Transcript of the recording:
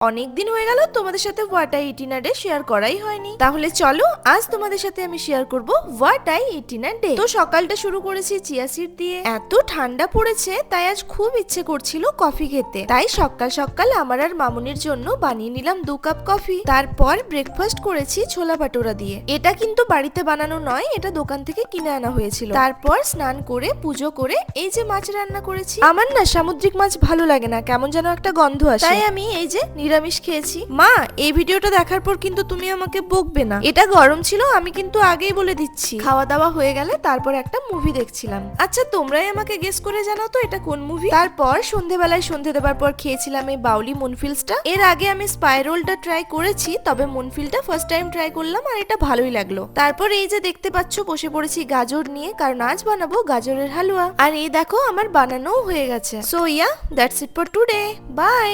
অনেকদিন হয়ে গেল তোমাদের সাথে what I it in a day share করাই হয়নি। তাহলে চলো আজ তোমাদের সাথে আমি শেয়ার করব what I it in a day. তো সকালটা শুরু করেছি চিয়া সিড দিয়ে। এত ঠান্ডা পড়েছে তাই আজ খুব ইচ্ছে করছিল কফি খেতে, তাই সকাল সকাল আমার আর মামুনির জন্য বানিয়ে নিলাম 2 কাপ কফি। তারপর ব্রেকফাস্ট করেছি ছোলা ভাটোরা দিয়ে। এটা কিন্তু বাড়িতে বানানো নয়, এটা দোকান থেকে কিনে আনা হয়েছিল। তারপর স্নান করে পুজো করে এই যে মাছ রান্না করেছি। আমার না সামুদ্রিক মাছ ভালো লাগে না, কেমন যেন একটা গন্ধ আসে, তাই আমি এই যে নিরামিষ খেয়েছি। মা, এই ভিডিওটা দেখার পর কিন্তু তুমি আমাকে বকবে না, এটা গরম ছিল, আমি কিন্তু আগেই বলে দিচ্ছি। খাওয়া দাওয়া হয়ে গেলে তারপর একটা মুভি দেখছিলাম। আচ্ছা তোমরাই আমাকে গেস করে জানাও তো এটা কোন মুভি। তারপর সন্ধেবেলায় সন্ধে দেবার পর খেয়েছিলাম এই বাউলি মুনফিলসটা। এর আগে আমি স্পাইরোলটা ট্রাই করেছি, তবে মুনফিলটা ফার্স্ট টাইম ট্রাই করলাম আর এটা ভালোই লাগলো। তারপর এই যে দেখতে পাচ্ছ বসে পড়েছি গাজর নিয়ে, কারণ আজ বানাবো গাজরের হালুয়া। আর এই দেখো আমার বানানোও হয়ে গেছে। So yeah, that's it for today. By.